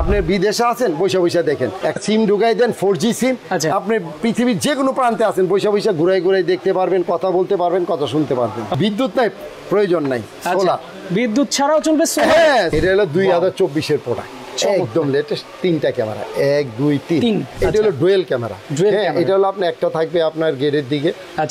আপনি বিদেশে আছেন, বৈশা বৈশা দেখেন, এক সিম ঢুকাই দেন 4G সিম, আপনি পৃথিবীর যে কোনো প্রান্তে আছেন, বৈশা বৈশা ঘুরাই ঘুরাই দেখতে পারবেন, কথা বলতে পারবেন, কথা শুনতে পারবেন। বিদ্যুৎ নাই, প্রয়োজন নাই, সোলার। বিদ্যুৎ ছাড়াও চলবে সোলার। হ্যাঁ, এটা হলো 2024-এর প্রোডাক্ট, একদম লেটেস্ট। 3টা ক্যামেরা, 1 2 3। এটা হলো ডুয়েল ক্যামেরা। হ্যাঁ, এটা হলো আপনার একটা থাকবে আপনার গেটের দিকে,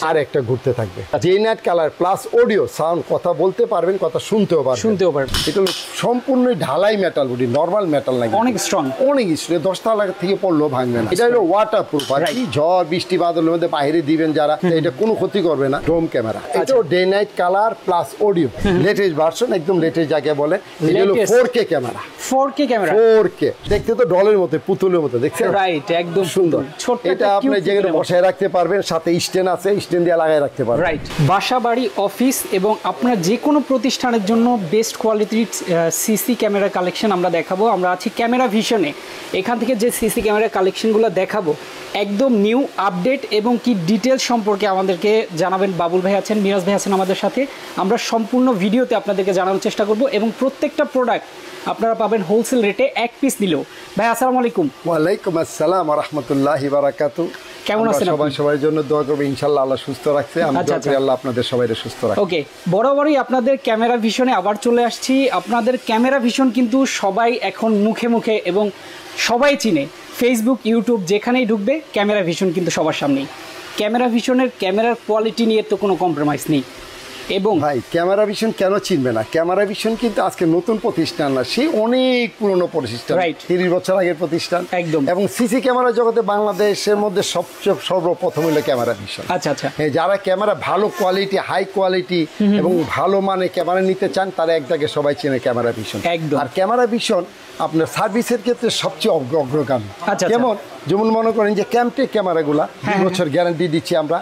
আর একটা ঘুরতে থাকবে। Generate colour plus audio sound, কথা বলতে পারবেন, কথা শুনতেও পারবেন। এটা হলো সম্পূর্ণ ঢালাই মেটাল বডি, নরমাল মেটাল লাগে, অনেক স্ট্রং, অনেক স্ট্রং। 10 টাকা থেকে পড়লেও ভাঙবে না। এটা হলো ওয়াটারপ্রুফ, আর কি ঝড় বৃষ্টি বাদলের মধ্যে বাইরে দিবেন যারা, এটা কোনো ক্ষতি করবে না। ডোম ক্যামেরা, এটা day night colour plus audio, latest version, একদম লেটেস্ট যাকে বলে। এটা হলো 4K camera. 4K camera, 4K দেখতে তো ডলের মতো, পুতুলের মতো, দেখছেন? রাইট, একদম সুন্দর। এটা আপনি যেখানে বসায় রাখতে পারবেন, সাথে স্ট্যান্ড আছে, স্ট্যান্ড দিয়ে লাগায় রাখতে পারবেন। রাইট। বাসা বাড়ি অফিস এবং আপনার যে কোনো প্রতিষ্ঠানের জন্য বেস্ট কোয়ালিটির সিসি ক্যামেরা কালেকশন আমরা দেখাবো। আমরা আছি ক্যামেরা ভিশনে। এখান থেকে যে সিসি ক্যামেরা কালেকশনগুলো দেখাবো একদম নিউ আপডেট এবং কি ডিটেলস সম্পর্কে আমাদেরকে জানাবেন। বাবুল ভাই আছেন, মিরাজ ভাই আছেন আমাদের সাথে। আমরা সম্পূর্ণ ভিডিওতে আপনাদেরকে জানানোর চেষ্টা করব এবং প্রত্যেকটা প্রোডাক্ট আপনারা পাবেন হোলসেল রেটে, এক পিস নিলেও। ভাই আসসালামু আলাইকুম। ওয়ালাইকুম আসসালাম ওয়া রাহমাতুল্লাহি ওয়া বারাকাতুহু। কেমন আছেন? সবাই জন্য দোয়া করবে, ইনশাআল্লাহ আল্লাহ সুস্থ রাখছে। আমি দোয়া করি আল্লাহ আপনাদের সবাইকে সুস্থ রাখে। ওকে, বরাবরই আপনাদের ক্যামেরা ভিশনে আবার চলে আসছি। আপনাদের ক্যামেরা ভিশন কিন্তু সবাই এখন মুখে মুখে এবং সবাই চিনে। ফেসবুক, ইউটিউব যেখানেই ঢুকবে ক্যামেরা ভিশন কিন্তু সবার সামনেই। ক্যামেরা ভিশনের ক্যামেরার কোয়ালিটি নিয়ে তো কোনো কম্প্রোমাইজ নেই। এবং ভাই, ক্যামেরা ভিশন কেন চিনবে না? ক্যামেরা ভিশন কিন্তু আজকে নতুন প্রতিষ্ঠান না, সেই অনেক পুরনো প্রতিষ্ঠান, 30 বছর আগের প্রতিষ্ঠান একদম। এবং সিসি ক্যামেরা জগতে বাংলাদেশের মধ্যে সবচেয়ে সর্বপ্রথম হলো ক্যামেরা ভিশন। আচ্ছা আচ্ছা। যারা ক্যামেরা ভালো কোয়ালিটি, হাই কোয়ালিটি এবং ভালো মানে ক্যামেরা নিতে চান, তারা এক জায়গায় সবাই চেনে ক্যামেরা ভিশন একদম। আর ক্যামেরা ভিশন আপনার সার্ভিসের ক্ষেত্রে সবচেয়ে অগ্রগামী। যেমন মনে করেন যে ক্যামটেক ক্যামেরাগুলা 2 বছর গ্যারান্টি দিচ্ছি আমরা,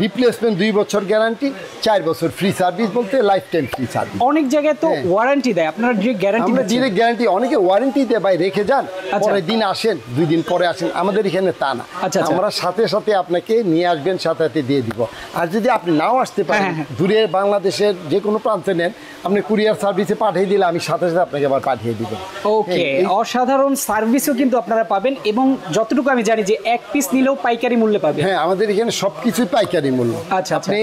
রিপ্লেসমেন্ট 2 বছর গ্যারান্টি, 4 বছর ফ্রি সার্ভিস, বলতে লাইফ টাইম ফ্রি সার্ভিস। অনেক জায়গায় তো ওয়ারেন্টি দেয়, আপনারা ডিরেক্ট গ্যারান্টি? আমরা ডিরেক্ট গ্যারান্টি, অনেকে ওয়ারেন্টি দেয়, ভাই রেখে যান, পরের দিন আসেন, 2 দিন পরে আসেন। আমাদের এখানে তা না, আমরা সাথে সাথে আপনাকে নিয়ে আসবেন, সাথে সাথে দিয়ে দিব। আর যদি আপনি নাও আসতে পারেন, দূরে বাংলাদেশের যে কোনো প্রান্তে নেন, আপনি কুরিয়ার সার্ভিসে পাঠিয়ে দিলে আমি সাথে সাথে আপনাকে আবার পাঠিয়ে দিব। ওকে, অসাধারণ সার্ভিসও কিন্তু আপনারা পাবেন। এবং যতটুকু আমি জানি যে এক পিস নিলেও পাইকারি মূল্যে পাবেন। হ্যাঁ, আমাদের এখানে সবকিছুই পাইকারি মূল্য। আচ্ছা, আপনি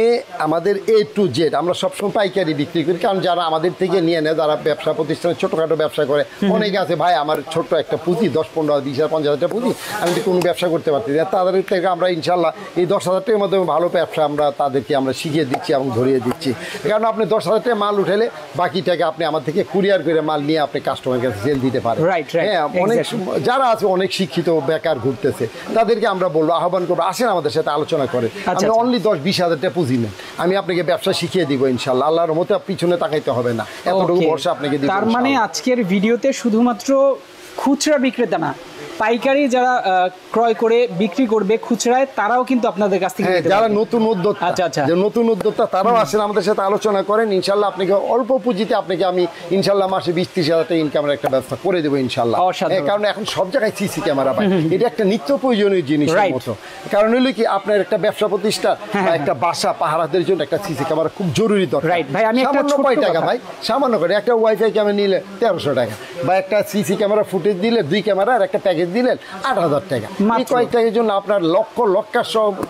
আমাদের A to Z আমরা সবসময় পাইকারি বিক্রি করি। কারণ যারা আমাদের থেকে নিয়ে নেয়, যারা ব্যবসা প্রতিষ্ঠানে ছোটখাটো ব্যবসা করে, অনেকে আছে ভাই আমার ছোট্ট একটা পুঁজি, 10 15 20 50 হাজার টাকা পুঁজি, আমি কোনো ব্যবসা করতে পারছি না, তাদের থেকে আমরা ইনশাল্লাহ এই 10,000 টাকার মাধ্যমে ভালো ব্যবসা তাদেরকে আমরা শিখিয়ে দিচ্ছি এবং ধরিয়ে দিচ্ছি। কারণ আপনি 10,000 টাকা মাল উঠেলে বাকি টাকা আপনি আমার থেকে কুরিয়ার করে মাল নিয়ে আপনি কাস্টমারের কাছে সেল দিতে পারেন। হ্যাঁ, অনেক যারা আছে অনেক শিক্ষিত বেকার ঘুরতেছে, তাদেরকে আমরা বলবো, আহ্বান করবো, আসেন আমাদের সাথে আলোচনা করে। আপনি অনলি 10-20 হাজার টাকা পুঁজি নেন, আমি আপনাকে ব্যবসা শিখিয়ে দিব ইনশাল্লাহ। আল্লাহর মতে পিছনে তাকাইতে হবে না, এতটুকু ভরসা আপনাকে দিব। তার মানে আজকের ভিডিওতে শুধুমাত্র খুচরা বিক্রেতা না, পাইকারি যারা ক্রয় করে বিক্রি করবে খুচরায়, তারাও কিন্তু আপনাদের কাছ থেকে, যারা নতুন উদ্যোক্তা, যে নতুন উদ্যোক্তা, তারাও আসেন আমাদের সাথে আলোচনা করেন। ইনশাল্লাহ আপনাকে অল্প পুঁজিতে আপনাকে আমি ইনশাল্লাহ মাসে 20-30 হাজার টাকা ইনকামের একটা ব্যবস্থা করে দেবো ইনশাল্লাহ। কারণ এখন সব জায়গায় সিসি ক্যামেরা পাই, এটা একটা নিত্য প্রয়োজনীয় জিনিসের মতো। কারণ হলো কি, আপনার একটা ব্যবসা প্রতিষ্ঠান বা একটা বাসা পাহারাদের জন্য একটা সিসি ক্যামেরা খুব জরুরি দরকার। সামান্য কয় টাকা ভাই, সামান্য করে একটা ওয়াইফাই ক্যামেরা নিলে 1300 টাকা, বা একটা সিসি ক্যামেরা ফুটেজ দিলে 2 ক্যামেরা আর একটা প্যাকেজ দিলেন 8,000 টাকা। এই কয়েক টাকার জন্য আপনার লক্ষ লক্ষ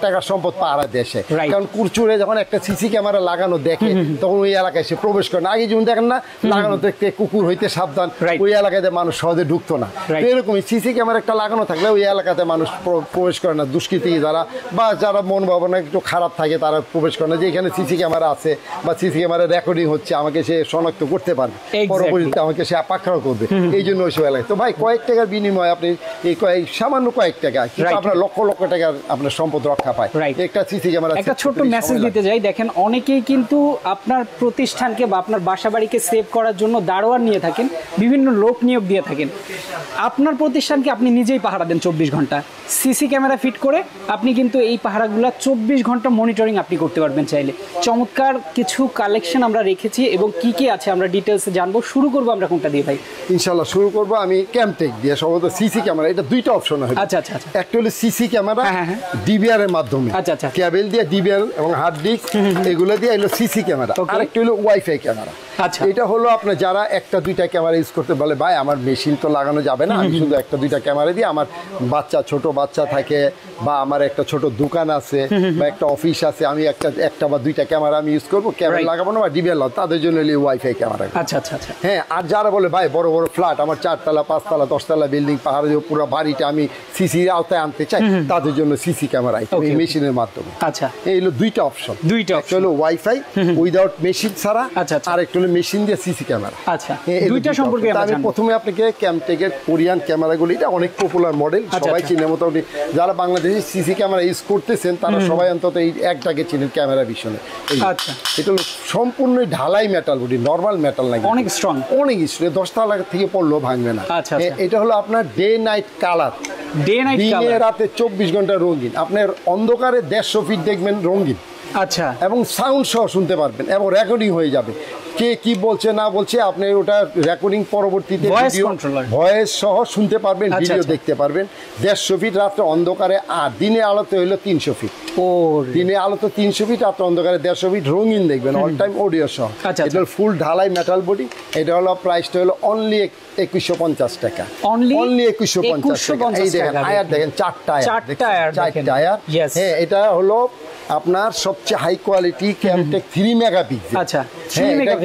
টাকার সম্পদ পাহারা দেশে। কারণ কুরচুরে যখন একটা সিসি ক্যামেরা লাগানো দেখে, তখন ওই এলাকায় সে প্রবেশ করে না। আগে যেমন দেখেন না, লাগানো দেখতে কুকুর হইতে সাবধান, ওই এলাকায় মানুষ সহজে ঢুকতো না। এরকমই সিসি ক্যামেরা একটা লাগানো থাকলে ওই এলাকাতে মানুষ প্রবেশ করে না, দুষ্কৃতী যারা বা যারা মন ভাবনা একটু খারাপ থাকে তারা প্রবেশ করে না, যে এখানে সিসি ক্যামেরা আছে বা সিসি ক্যামেরা রেকর্ডিং হচ্ছে, আমাকে সে শনাক্ত করতে পারবে, পরবর্তীতে আমাকে সে পাকড়াও করবে। এই জন্য ওইসব এলাকায় তো ভাই কয়েক টাকার বিনিময়ে আপনি এই সামান্য কয়েক টাকা, কিন্তু আপনার লক্ষ লক্ষ টাকার আপনার সম্পদ রক্ষা পায় একটা সিসি ক্যামেরা। একটা ছোট্ট মেসেজ দিতে যাই, দেখেন অনেকেই কিন্তু আপনার প্রতিষ্ঠানকে বা আপনার বাসা বাড়িকে সেভ করার জন্য দারোয়ান নিয়ে থাকেন, বিভিন্ন লোক নিয়োগ দিয়ে থাকেন। আপনার প্রতিষ্ঠানকে আপনি নিজেই পাহারা দেন 24 ঘন্টা, সিসি ক্যামেরা ফিট করে আপনি কিন্তু এই পাহারাগুলো 24 ঘন্টা মনিটরিং আপনি করতে পারবেন চাইলে। চমৎকার কিছু কালেকশন আমরা রেখেছি এবং কি কি আছে আমরা ডিটেলসে জানবো। শুরু করবো আমরা কোনটা দিয়ে ভাই? ইনশাল্লাহ শুরু করবো আমি ক্যামটেক দিয়ে, সম্ভবত সিসি ক্যামেরা ক্যামেরা, এটা দুইটা অপশন হবে। আচ্ছা আচ্ছা আচ্ছা, একটা হলো সিসি ক্যামেরা ডিবিআর এর মাধ্যমে, আচ্ছা আচ্ছা, কেবল দিয়ে ডিবিআর এবং হার্ড ডিস্ক এগুলো দিয়ে হলো সিসি ক্যামেরা। আর একটা হলো ওয়াইফাই ক্যামেরা। আচ্ছা, এটা হলো আপনার যারা একটা দুইটা ক্যামেরা ইউজ করতে বলে, ভাই আমার মেশিন তো লাগানো যাবে না, আমি শুধু একটা দুইটা ক্যামেরা দিয়ে আমার বাচ্চা ছোট বাচ্চা থাকে বা আমার একটা ছোট দোকান আছে বা একটা অফিস আছে, আমি একটা বা দুইটা ক্যামেরা আমি ইউজ করবো, ক্যামেরা লাগাবো না বা ডিবিআর লাগাবো, তাদের জন্য ওয়াইফাই ক্যামেরা। আচ্ছা আচ্ছা আচ্ছা, হ্যাঁ। আর যারা বলে ভাই বড় বড় ফ্ল্যাট, আমার 4 তলা 5 তলা 10 তলা বিল্ডিং, পাহাড়ে পুরো বাড়িটা আমি সিসির আওতায় আনতে চাই, তাদের জন্য সিসি ক্যামেরা এই মেশিনের মাধ্যমে। আচ্ছা, এই হলো দুইটা অপশন। একটা হলো ওয়াইফাই উইদাউট মেশিন ছাড়া, আচ্ছা, আর একটা হলো মেশিন দিয়ে সিসি ক্যামেরা। আচ্ছা, দুইটা সম্পর্কে আমি প্রথমে আপনাকে ক্যামটেকের কোরিয়ান ক্যামেরাগুলো, এটা অনেক পপুলার মডেল, সবাই চিনে। মোটামুটি যারা বাংলাদেশে সিসি ক্যামেরা ইউজ করতেছেন তারা সবাই অন্তত এই একটাকে চিনেন, ক্যামেরা ভিশনে। আচ্ছা, এটা হলো সম্পূর্ণ ঢালাই মেটাল বডি, নরমাল মেটাল লাগে, অনেক স্ট্রং, অনেক স্ট্রং, 10 তলা থেকে পড়লেও ভাঙবে না। আচ্ছা, এটা হলো আপনার ডে নাইট কালার, দিনে রাতে 24 ঘন্টা রঙিন। আপনার অন্ধকারে 150 ফিট দেখবেন রঙিন, আচ্ছা, এবং সাউন্ড সহ শুনতে পারবেন এবং রেকর্ডিং হয়ে যাবে, কে কি বলছে না বলছে আপনি ওটা রেকর্ডিং পরবর্তীতে ভয়েস সহ শুনতে পারবেন, ভিডিও দেখতে পারবেন। 150 ফিট রাত্রে অন্ধকারে, আর দিনে আলোতে হইলো 300 ফিট। দিনে আলোতে 300 ফিট, রাত্রে অন্ধকারে 150 ফিট রঙিন দেখবেন, অল টাইম অডিও সহ। এটা হলো ফুল ঢালাই মেটাল বডি। এটা হলো প্রাইসটা হলো অনলি 2150 টাকা, অনলি 2150 টাকা। এই দেখেন আয়ার, দেখেন 4টা আয়ার। হ্যাঁ, এটা হলো আপনার সবচেয়ে হাই কোয়ালিটি ক্যামটেক 3 মেগাপিক্সেল। আচ্ছা,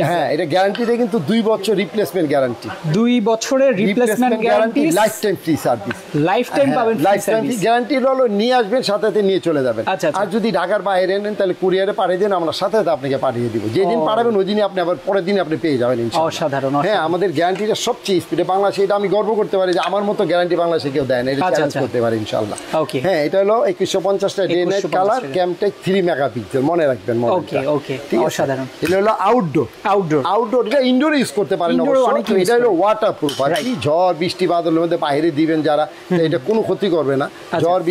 হ্যাঁ, এটা গ্যারান্টিতে কিন্তু 2 বছর রিপ্লেসমেন্ট গ্যারান্টি, 2 বছরের replacement guarantee, life time free service, life time পাবেন, লাইফ টাইম গ্যারান্টি হলো নিয়ে আসবেন সাথে সাথে নিয়ে চলে যাবেন। আর যদি ঢাকার বাইরে নেন তাহলে কুরিয়ারে পাঠিয়ে দেন, আমরা সাথে সাথে আপনাকে পাঠিয়ে দিব। যেদিন পাঠাবেন ওই দিনই আপনি আবার পরের দিন আপনি পেয়ে যাবেন ইনশাআল্লাহ। অসাধারণ। হ্যাঁ, আমাদের গ্যারান্টিটা সবচেয়ে স্পিডে বাংলাদেশে, এটা আমি গর্ব করতে পারি যে আমার মতো গ্যারান্টি বাংলাদেশে কেউ দেয় না, এটা চ্যালেঞ্জ করতে পারি ইনশাআল্লাহ। হ্যাঁ, এটা হলো 2150 টাকা, day night colour, Camtek 3 megapixel, মনে রাখবেন। ওকে ওকে, অসাধারণ। এটা হলো আউটডোর, এটা ইনডোর ইউজ করতে পারেন অবশ্যই। এটা হলো ওয়াটারপ্রুফ, আর কি ঝড় বৃষ্টি বাদলের মধ্যে বাইরে দিবেন যারা, এটা কোনো ক্ষতি করবে না। ঝড়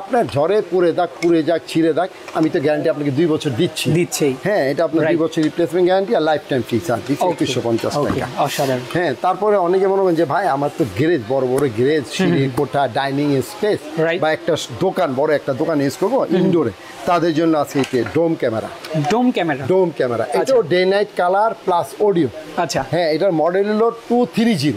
আপনার ঝড়ে পুড়ে যাক ছিঁড়ে যাক, আমি তো গ্যারান্টি আপনাকে 2 বছর দিচ্ছি। হ্যাঁ, এটা আপনার 2 বছর রিপ্লেসমেন্ট গ্যারান্টি আর লাইফ টাইম ফ্রি সার্ভিস, 2150 টাকা। অসাধারণ। হ্যাঁ, তারপরে অনেকে মনে করেন যে ভাই আমার তো গ্যারেজ, বড় বড় গ্যারেজ, সিঁড়ি কোঠা, ডাইনিং স্পেস বা একটা দোকান, বড় একটা দোকান ইউজ করবো ইনডোরে, তাদের জন্য আছে এই ডোম ক্যামেরা। এটাও day night colour plus audio. আচ্ছা, হ্যাঁ, এটার মডেল হলো 230,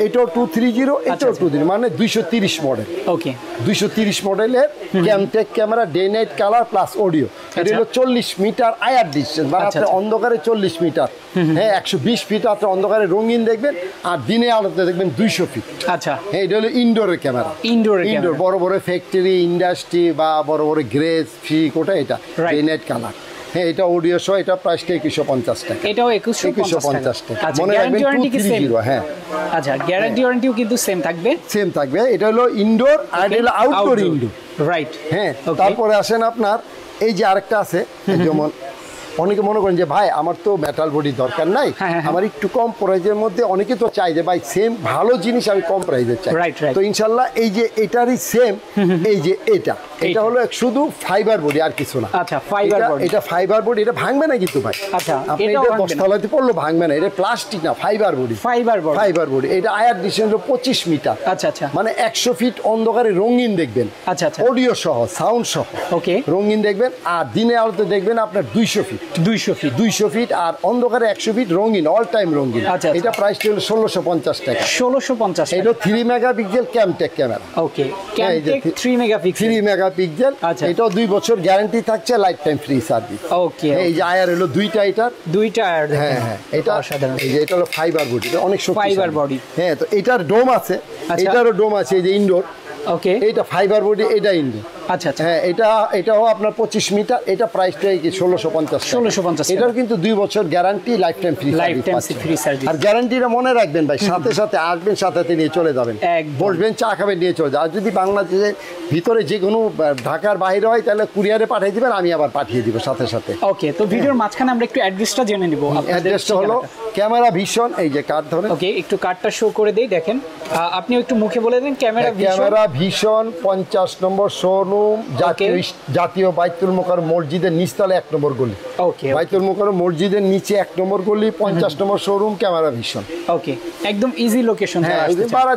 এটাও 230, এটাও 230, মানে 230 মডেল। ওকে, 230 মডেলের Camtech camera, day night colour plus audio. এটা হলো 40 মিটার আয়ার ডিস্টেন্স, মানে আপনি অন্ধকারে 40 মিটার, হ্যাঁ 120 ফিট আপনি অন্ধকারে রঙিন দেখবেন, আর দিনে আলোতে দেখবেন 200 ফিট। আচ্ছা, হ্যাঁ, এটা হলো ইনডোরের ক্যামেরা, ইনডোর বড় বড় ফ্যাক্টরি, ইন্ডাস্ট্রি বা বড় বড় গ্যারেজ, ফ্রি কোটা, এটা ডে নাইট কালার। হ্যাঁ, এটা অডিও সহ, এটা প্রাইসটা 2150 টাকা, এটাও 2150 টাকা। মনে রাখবেন 230। হ্যাঁ, আচ্ছা, গ্যারান্টি ওয়ারেন্টিও কিন্তু সেম থাকবে। এটা হলো ইনডোর আর এটা হলো আউটডোর ইনডোর, রাইট। হ্যাঁ, তারপরে আসেন আপনার এই যে আরেকটা আছে, যেমন অনেকে মনে করেন যে ভাই আমার তো মেটাল বডি দরকার নাই, আমার একটু কম প্রাইজের মধ্যে, অনেকে তো চাই যে ভাই সেম ভালো জিনিস আমি কম প্রাইজে চাই। তো ইনশাল্লাহ এই যে এটারই সেম, এই যে এটা হলো শুধু ফাইবার বডি আর কিছু না। আচ্ছা, এটা ফাইবার বডি, এটা ভাঙবে না কিন্তু ভাই। আচ্ছা, আপনি এটা 10 তলাতে পড়লো ভাঙবে না, এটা প্লাস্টিক না, ফাইবার বডি। এটা আয়ার ডিস্টেন্স হলো 25 মিটার। আচ্ছা, মানে 100 ফিট অন্ধকারে রঙিন দেখবেন। আচ্ছা, অডিও সহ, সাউন্ড সহ, ওকে, রঙিন দেখবেন। আর দিনে আলোতে দেখবেন আপনার 200 ফিট, আর অন্ধকারে 100 ফিট রঙিন, অল টাইম রঙিন। এটা প্রাইসটা হলো 1650 টাকা। 1650। এটা 3 মেগাপিক্সেল ক্যামটেক ক্যামেরা। ওকে, ক্যামটেক 3 মেগাপিক্সেল। এটাও 2 বছর গ্যারান্টি থাকছে, লাইফ টাইম ফ্রি সার্ভিস। ওকে, এই যে আয়ার হলো দুইটা আয়ার। হ্যাঁ, এটা অসাধারণ। এই যে এটা হলো ফাইবার বডি, এটা অনেক শক্তিশালী ফাইবার বডি। হ্যাঁ, তো এটার ডোম আছে, এটারও ডোম আছে, এই যে ইনডোর। ওকে, এটা ফাইবার বডি, এটা ইনডোর। আচ্ছা, হ্যাঁ, এটাও আপনার 25 মিটার, এটা প্রাইসটা কি 1650। এটার কিন্তু 2 বছর guarantee, life time free service. আর গ্যারান্টিটা মনে রাখবেন ভাই, সাথে সাথে আসবেন, সাথে সাথে নিয়ে চলে যাবেন, বসবেন, চা খাবেন, নিয়ে চলে যাবেন। আর যদি বাংলাদেশের ভিতরে যে কোনো, ঢাকার বাইরে হয়, তাহলে কুরিয়ারে পাঠিয়ে দিবেন, আমি আবার পাঠিয়ে দিব সাথে সাথে। ওকে, তো ভিডিওর মাঝখানে আমরা একটু অ্যাড্রেসটা জেনে নিব। অ্যাড্রেসটা হলো ক্যামেরা ভিশন, এই যে কার্ড ধরে। ওকে, একটু কার্ডটা শো করে দেই, দেখেন। আপনি একটু মুখে বলে দেন, ক্যামেরা ভিশন 50 নম্বর শোরুম, শোরুম জাতীয় বাইতুল মোকাররম মসজিদের নিচতলে 1 নম্বর গলি। ওকে, বাইতুল মোকাররম মসজিদের নিচে 1 নম্বর গলি, 50 নম্বর শোরুম, ক্যামেরা ভিশন। ওকে, একদম ইজি লোকেশন। হ্যাঁ,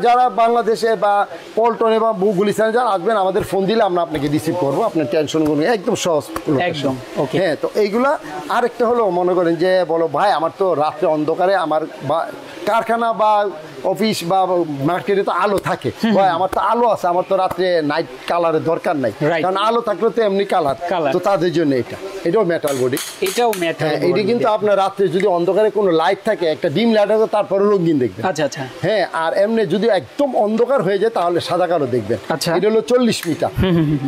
যারা বাংলাদেশে বা পল্টনে বা গুলিস্তানে যারা আসবেন আমাদের ফোন দিলে আমরা আপনাকে রিসিভ করবো, আপনার টেনশন করবেন, একদম সহজ একদম। ওকে, হ্যাঁ, তো এইগুলা আরেকটা হলো মনে করেন যে বলো ভাই আমার তো রাত্রে অন্ধকারে আমার কারখানা বা অফিস বা মার্কেটে তো আলো থাকে, ভাই আমার তো আলো আছে, আমার তো রাত্রে নাইট কালারের দরকার নাই, কারণ আলো থাকলে তো এমনি কালার, তো তাদের জন্য এটাও মেটাল বডি। এটাও মেটাল। এটা কিন্তু আপনার রাত্রে যদি অন্ধকারে কোনো লাইট থাকে, একটা ডিম লাইট আছে, তারপরে রঙিন দেখবেন। আচ্ছা আচ্ছা। হ্যাঁ, আর এমনি যদি একদম অন্ধকার হয়ে যায় তাহলে সাদা কালো দেখবেন। আচ্ছা, এটা হলো 40 মিটার।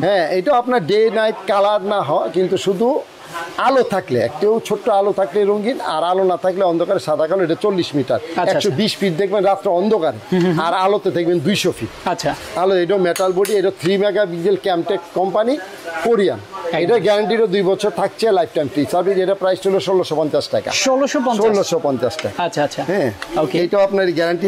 হ্যাঁ, এটা আপনার ডে নাইট কালার না হয়, কিন্তু শুধু আলো থাকলে, একটু ছোট্ট আলো থাকলে রঙিন, আর আলো না থাকলে অন্ধকারে সাদা কালো। এটা 40 মিটার, 120 ফিট দেখবেন রাত্রে অন্ধকারে, আর আলোতে দেখবেন 200 ফিট। আচ্ছা, আলো। এটাও মেটাল বডি, এটা 3 মেগাপিক্সেল ক্যামটেক কোম্পানি, কোরিয়ান। এটা গ্যারান্টিরও 2 বছর থাকছে, লাইফ টাইম ফ্রি সার্ভিস। এটা প্রাইস হলো 1650 টাকা। 1650 টাকা। আচ্ছা আচ্ছা। হ্যাঁ, ওকে, এটাও আপনার গ্যারান্টি।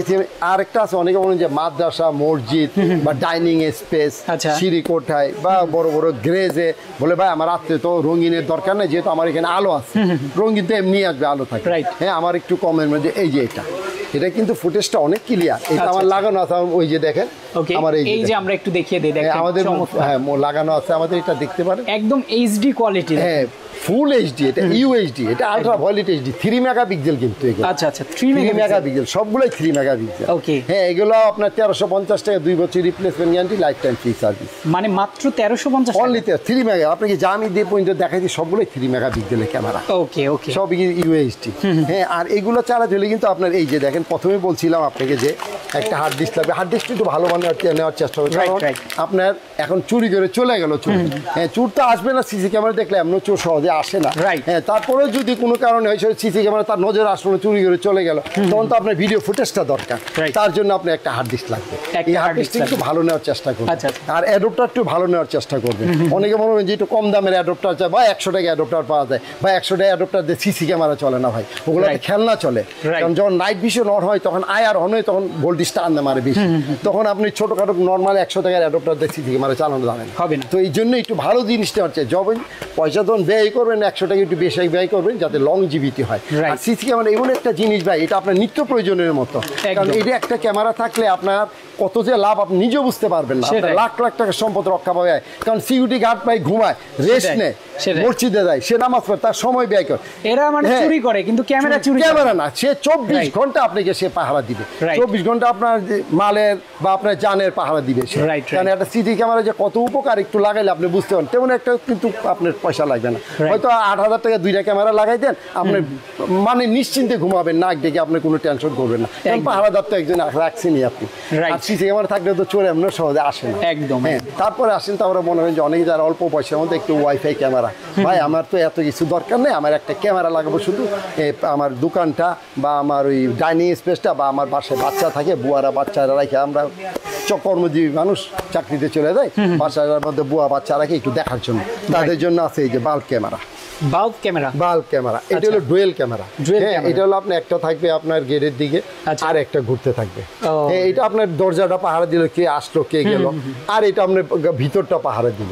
আর একটা আছে, অনেকে বলেন যে মাদ্রাসা, মসজিদ বা ডাইনিং স্পেস, সিঁড়ি কোঠায় বা বড় বড় গ্রেজে, বলে ভাই আমার রাত্রে তো রঙিনের দরকার নেই, যেহেতু আমার এখানে আলো আছে, রঙিন তো এমনি আসবে, আলো থাকে। হ্যাঁ, আমার একটু কমের মধ্যে এই যে এটা কিন্তু ফুটেজটা অনেক ক্লিয়ার। এটা আমার লাগানো আছে, ওই যে দেখেন আমার এই যে আমরা একটু দেখিয়ে দিই, দেখেন আমাদের হ্যাঁ লাগানো আছে, আমাদের এটা দেখতে পারেন, একদম এইচডি কোয়ালিটি। হ্যাঁ, ফুল এইচডি, এটা ইউএইচডি, এটা আলট্রা ভায়োলেট এইচডি, 3 মেগাপিক্সেল কিন্তু এগুলো। আচ্ছা আচ্ছা, 3 মেগাপিক্সেল, সবগুলোই 3 মেগাপিক্সেল। ওকে, হ্যাঁ, এগুলো আপনার 1350 টাকা, 2 বছর replacement guarantee, life time free service. মানে মাত্র 1350 অনলি। 3 মেগা, আপনাকে যা আমি দিয়ে পর্যন্ত দেখাইছি সবগুলোই 3 মেগাপিক্সেলের ক্যামেরা। ওকে ওকে, সব ইউএইচডি। হ্যাঁ, আর এগুলো চালাতে হলে কিন্তু আপনার এই যে দেখেন, প্রথমে বলছিলাম আপনাকে যে একটা হার্ড ডিস্ক লাগবে। হার্ড ডিস্ক একটু ভালো মানে নেওয়ার চেষ্টা করবে, কারণ আপনার এখন চুরি করে চলে গেল চোর। হ্যাঁ, চোর তো আসবে না, সিসি ক্যামেরা দেখলে এমন চোর সহজে আসে না। হ্যাঁ, তারপরে যদি কোনো কারণে হয় সিসি ক্যামেরা তার নজর আসলো, চুরি করে চলে গেল, তখন তো আপনার ভিডিও ফুটেজটা দরকার, তার জন্য আপনার একটা হার্ড ডিস্ক লাগবে। এই হার্ড ডিস্কটা একটু ভালো নেওয়ার চেষ্টা করবেন, আর অ্যাডপ্টার একটু ভালো নেওয়ার চেষ্টা করবেন। অনেকে মনে হয় যে একটু কম দামের অ্যাডপ্টার চায়, বা 100 টাকা অ্যাডপ্টার পাওয়া যায়, বা 100 টাকা অ্যাডপ্টার দিয়ে সিসি ক্যামেরা চলে না ভাই, ওগুলো খেলনা চলে। কারণ যখন নাইট ভিশন অন হয়, তখন আয়ার অন হয়, তখন ভোল্টেজটা আনতে মারে বেশি, তখন আপনি ছোটখাটো নর্মাল 100 টাকার অ্যাডপ্টার দিয়ে সিসি ক্যামেরা চালানো যাবে না। তো এই জন্য একটু ভালো জিনিসটা হচ্ছে, যখন পয়সা তখন ব্যয় করবেন 100 টাকা একটু বেশি ব্যয় করবেন, যাতে লংজিভিটি হয়। আর সিসি ক্যামেরা এমন একটা জিনিস ভাই, এটা আপনার নিত্য প্রয়োজনের মতো, কারণ এটা একটা ক্যামেরা থাকলে আপনার কত যে লাভ আপনি নিজেও বুঝতে পারবেন না। লাখ লাখ টাকার সম্পদ রক্ষা পাবে, কারণ সিকিউরিটি গার্ড ভাই ঘুমায়, রেস্ট নেয়, মসজিদে যায়, সে নামাজ পড়ে, তার সময় ব্যয় করে। এরা মানে চুরি করে, কিন্তু ক্যামেরা না, সে 24 ঘন্টা আপনাকে সে পাহারা দিবে, 24 ঘন্টা আপনার মালের বা আপনার জানের পাহারা দিবে সে। কারণ একটা সিসি ক্যামেরা যে কত উপকার একটু লাগাইলে আপনি বুঝতে পারেন, তেমন একটা কিন্তু আপনার পয়সা লাগবে না। হয়তো 8000 টাকা 2টা ক্যামেরা লাগাই দেন, আপনি মানে নিশ্চিন্তে ঘুমাবেন, নাক ডেকে আপনি কোনো টেনশন করবেন না, কারণ পাহারাদার তো একজন রাখছেনই আপনি। আর সিসি ক্যামেরা থাকলে তো চোর এমন সহজে আসে না। একদম। হ্যাঁ, তারপরে আসেন, তারপরে মনে হয় যে অনেকে যারা অল্প পয়সার মধ্যে একটু ওয়াইফাই ক্যামেরা, ভাই আমার তো এত কিছু দরকার নেই, আমার একটা ক্যামেরা লাগাবো শুধু আমার দোকানটা বা আমার ওই ডাইনিং স্পেসটা, বা আমার বাসায় বাচ্চা থাকে, বুয়ারা বাচ্চারা রাখে, আমরা কর্মজীবী মানুষ, চাকরিতে চলে যায়, বাসার মধ্যে বুয়া বাচ্চা রাখে একটু দেখার জন্য, তাদের জন্য আছে এই যে বাল্ব ক্যামেরা। বাল্ব ক্যামেরা এটা হলো ডুয়েল ক্যামেরা। এটা হলো আপনার একটা থাকবে আপনার গেটের দিকে, আর একটা ঘুরতে থাকবে। এটা আপনার দরজাটা পাহারা দিল, কে আসলো কে গেল, আর এটা আপনার ভিতরটা পাহারা দিল।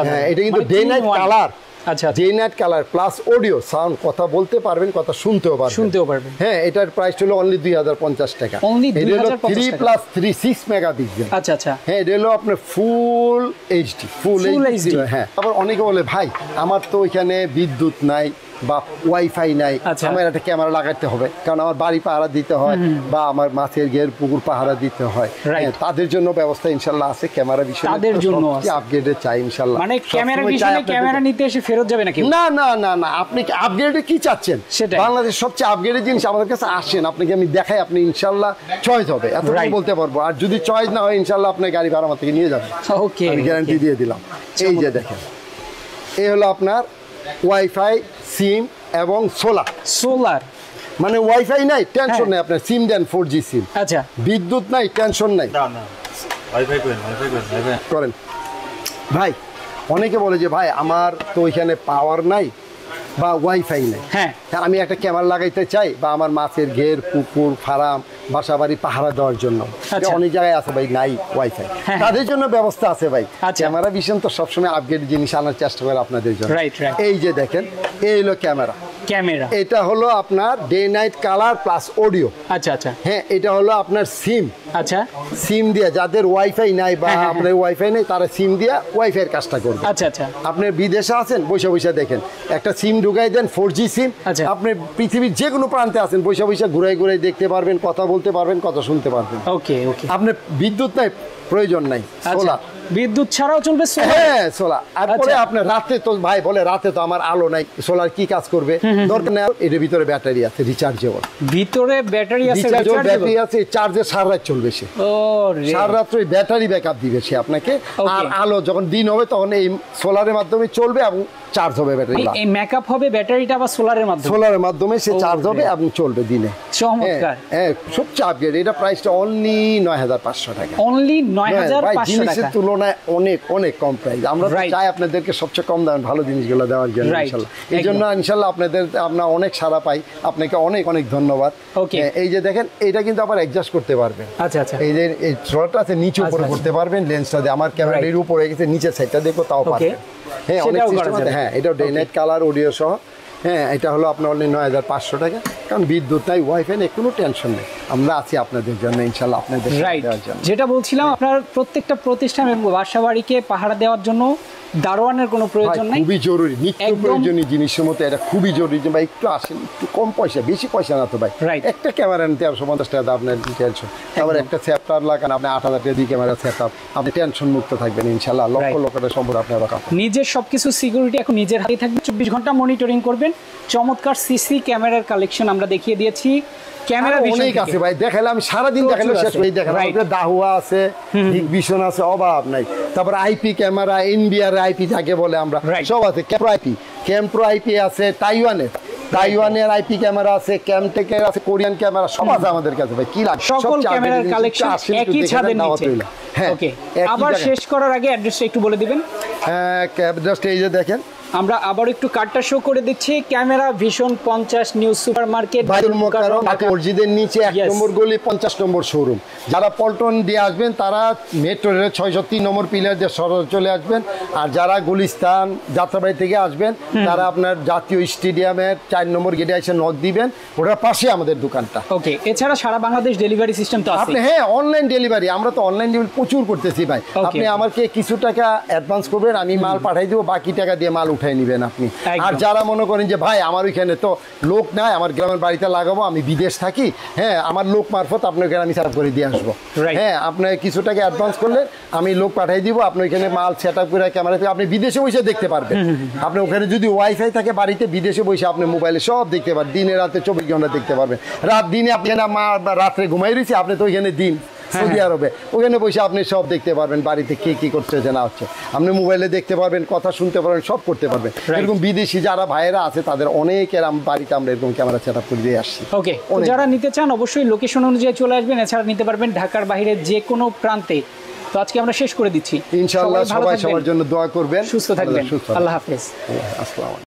হ্যাঁ, এটা কিন্তু ডে নাইট কালার। আচ্ছা, day night colour plus audio sound, কথা বলতে পারবেন, কথা শুনতেও পারবেন। হ্যাঁ, এটার প্রাইস হলো অনলি 2050 টাকা। এটা হলো 3+3 6 মেগাপিক্সেল। আচ্ছা আচ্ছা। হ্যাঁ, এটা হলো আপনার ফুল এইচডি, ফুল এইচডি। হ্যাঁ, আবার অনেকে বলে ভাই আমার তো ওইখানে বিদ্যুৎ নাই বা ওয়াইফাই নাই, আমার একটা ক্যামেরা লাগাতে হবে, কারণ আমার বাড়ি পাহারা দিতে হয় বা আমার মাছের ঘের পুকুর পাহারা দিতে হয়। তাদের জন্য ব্যবস্থা ইনশাল্লাহ আছে, ক্যামেরা বিষয়ে তাদের জন্য আপগ্রেডে চাই ইনশাল্লাহ। মানে ক্যামেরা নিতে এসে ফেরত যাবে নাকি? না না না না, আপনি আপগ্রেডে কি চাচ্ছেন, বাংলাদেশ সবচেয়ে আপগ্রেডের জিনিস আমাদের কাছে আসেন, আপনাকে আমি দেখাই, আপনি ইনশাল্লাহ চয়েস হবে, এতটুকু বলতে পারবো। আর যদি চয়েস না হয় ইনশাল্লাহ আপনার গাড়ি ভাড়া আমার থেকে নিয়ে যাবেন, আমি গ্যারান্টি দিয়ে দিলাম। এই যে দেখেন, এই হলো আপনার ওয়াইফাই, সিম এবং সোলার। মানে ওয়াইফাই নাই, টেনশন নাই, আপনার সিম দেন 4G সিম। আচ্ছা, বিদ্যুৎ নাই, টেনশন নাই, ওয়াইফাই করেন। ভাই অনেকে বলে যে ভাই আমার তো ওইখানে পাওয়ার নাই বা ওয়াইফাই নাই, হ্যাঁ আমি একটা ক্যামেরা লাগাইতে চাই, বা আমার মাছের ঘের পুকুর ফার্ম বাসা বাড়ি পাহারা দেওয়ার জন্য। অনেক জায়গায় আছে ভাই নাই ওয়াইফাই, তাদের জন্য ব্যবস্থা আছে ভাই। ক্যামেরা ভিশন তো সবসময় আপগ্রেড জিনিস আনার চেষ্টা করে আপনাদের জন্য। এই যে দেখেন, এই হলো ক্যামেরা। এটা হলো আপনার day night colour plus audio. আচ্ছা আচ্ছা। হ্যাঁ, এটা হলো আপনার সিম। আচ্ছা, সিম দিয়ে যাদের ওয়াইফাই নাই বা আপনার ওয়াইফাই নেই তারা সিম দিয়ে ওয়াইফাই এর কাজটা করবে। আচ্ছা আচ্ছা। আপনি বিদেশে আছেন, বসে বসে দেখেন, একটা সিম ঢুকাই দেন 4G সিম, আপনি পৃথিবীর যে কোনো প্রান্তে আছেন বসে বসে ঘুরাই ঘুরাই দেখতে পারবেন, কথা বলতে পারবেন, কথা শুনতে পারবেন। ওকে ওকে। আপনি বিদ্যুৎ নাই, প্রয়োজন নাই, সোলার। বিদ্যুৎ ছাড়াও চলবে সোলার? হ্যাঁ, সোলার। আর পরে আপনি রাতে তো ভাই বলে রাতে তো আমার আলো নাই, সোলার কি কাজ করবে? দরকার নেই, এর ভিতরে ব্যাটারি আছে রিচার্জেবল। ভিতরে ব্যাটারি আছে, রিচার্জেবল ব্যাটারি আছে, চার্জে সারা রাত চলবে সে। সারা রাত ওই ব্যাটারি ব্যাকআপ দিবে সে আপনাকে। আর আলো যখন দিন হবে তখন এই সোলারের মাধ্যমে চলবে এবং চার্জ হবে ব্যাটারি। এই মেকআপ হবে ব্যাটারিটা আবার সোলারের মাধ্যমে? সোলারের মাধ্যমে সে চার্জ হবে এবং চলবে দিনে। চমৎকার। হ্যাঁ, সবচেয়ে আপগ্রেড। এটা প্রাইসটা অনলি ৯৫০০ টাকা। অনলি ৯৫০০ টাকা। জিনিসের তুলনায় অনেক অনেক কম প্রাইস। আমরা চাই আপনাদেরকে সবচেয়ে কম দামে ভালো জিনিসগুলো দেওয়ার জন্য ইনশাআল্লাহ। এই জন্য ইনশাআল্লাহ আমরা অনেক সাড়া পাই। আপনাকে অনেক অনেক ধন্যবাদ। এই যে দেখেন, এটা কিন্তু আবার অ্যাডজাস্ট করতে পারবেন। আচ্ছা আচ্ছা। এই যে এই থ্রোটলটা আছে, নিচে উপরে করতে পারবেন। লেন্সটা দিয়ে আমার ক্যামেরার উপরে গেছে, নিচের সাইডটা দেখো তাও পারবেন। হ্যাঁ, অনেক সিস্টেম আছে। হ্যাঁ, এটাও ডে নাইট কালার অডিও সহ। হ্যাঁ, এটা হলো আপনার অনলি ৯৫০০ টাকা। কারণ বিদ্যুৎ নাই, ওয়াইফাই নেই, কোনো টেনশন নেই। আমরা আছি আপনাদের জন্য ইনশাআল্লাহ, আপনাদের দেওয়ার জন্য। যেটা বলছিলাম, আপনার প্রত্যেকটা প্রতিষ্ঠান এবং বাসা বাড়িকে পাহারা দেওয়ার জন্য দারোয়ানের কোনো প্রয়োজন নাই। খুবই জরুরি, নিত্য প্রয়োজনীয় জিনিসের মতো এটা খুবই জরুরি। যে ভাই একটু আসেন, একটু কম পয়সা, বেশি পয়সা না তো ভাই। একটা ক্যামেরা নিতে ১৫০ টাকা আপনার টেনশন। তারপর একটা সেপ্টার লাগান, আপনি ৮০০০ টাকা দিয়ে ক্যামেরা সেট আপ, আপনি টেনশন মুক্ত থাকবেন ইনশাআল্লাহ। লক্ষ লক্ষ টাকা সম্পদ আপনার রাখা। নিজের সবকিছু সিকিউরিটি এখন নিজের হাতে থাকবে, ২৪ ঘন্টা মনিটরিং করবেন। চমৎকার সিসি ক্যামেরার কালেকশন আমরা দেখিয়ে দিয়েছি। ক্যামেরা অনেক আছে ভাই, দেখালে আমি সারাদিন দেখালে শেষ করে দেখালাম। দাহুয়া আছে, ভিশন আছে, অভাব নাই। তারপর আইপি ক্যামেরা, এনবিআর আইপি যাকে বলে আমরা, সব আছে। ক্যাম্প্রো আইপি আছে, তাইওয়ানের আইপি ক্যামেরা আছে, ক্যামটেকের আছে, কোরিয়ান ক্যামেরা, সব আছে আমাদের কাছে ভাই। কি লাগে সকল ক্যামেরার কালেকশন একই ছাদের নিচে। হ্যাঁ, ওকে। আবার শেষ করার আগে অ্যাড্রেসটা একটু বলে দিবেন। হ্যাঁ, অ্যাড্রেসটা এই যে দেখেন, আমরা আবার একটু কার্ডটা শো করে দিচ্ছি। Camera vision ৫০ new super market, বাইতুল মোকাররম, মসজিদের নিচে ১ নম্বর গলি, ৫০ নম্বর শোরুম। যারা পল্টন দিয়ে আসবেন তারা মেট্রো রেলের ৬০৩ নম্বর পিলার দিয়ে সরাসরি চলে আসবেন। আর যারা গুলিস্তান যাত্রাবাড়ি থেকে আসবেন তারা আপনার জাতীয় স্টেডিয়ামের ৪ নম্বর গেটে এসে নক দিবেন, ওটার পাশে আমাদের দোকানটা। ওকে। এছাড়া সারা বাংলাদেশ ডেলিভারি সিস্টেম তো আছে আপনি। হ্যাঁ, অনলাইন ডেলিভারি, আমরা তো অনলাইন ডেলিভারি প্রচুর করতেছি ভাই। আপনি আমাকে কিছু টাকা অ্যাডভান্স করবেন, আমি মাল পাঠাই দেবো, বাকি টাকা দিয়ে মাল উঠাই নেবেন আপনি। আর যারা মনে করেন যে ভাই আমার ওইখানে তো লোক নাই, আমার গ্রামের বাড়িতে লাগাবো, আমি বিদেশ থাকি, হ্যাঁ, আমার লোক মারফত আপনাকে আমি সার্ভ করে দিয়ে আসবো। হ্যাঁ, আপনার কিছু টাকা অ্যাডভান্স করলে আমি লোক পাঠাই দিব, আপনি ওইখানে মাল সেট আপ করে ক্যামেরা আপনি বিদেশে বসে দেখতে পারবেন। আপনি ওখানে যদি ওয়াইফাই থাকে বাড়িতে, বিদেশে বসে আপনি মোবাইলে সব দেখতে পারবেন, দিনে রাতে ২৪ ঘন্টা দেখতে পারবেন। দিনে আপনি রাত্রে ঘুমাই রয়েছে, আপনি তো ওইখানে দিন সৌদি আরবে, ওখানে বসে আপনি সব দেখতে পারবেন, বাড়িতে কে কি করছে না হচ্ছে আপনি মোবাইলে দেখতে পারবেন, কথা শুনতে পারবেন, সব করতে পারবেন। এরকম বিদেশি যারা ভাইয়েরা আছে তাদের অনেকের বাড়িতে আমরা এরকম ক্যামেরা সেট আপ করে দিয়ে আসছি। ওকে, যারা নিতে চান অবশ্যই লোকেশন অনুযায়ী চলে আসবেন। এছাড়া নিতে পারবেন ঢাকার বাইরে যে কোনো প্রান্তে। তো আজকে আমরা শেষ করে দিচ্ছি। ইনশাআল্লাহ সবাই সবার জন্য দোয়া করবেন, সুস্থ থাকবেন। আল্লাহ হাফেজ। আসসালামু আলাইকুম।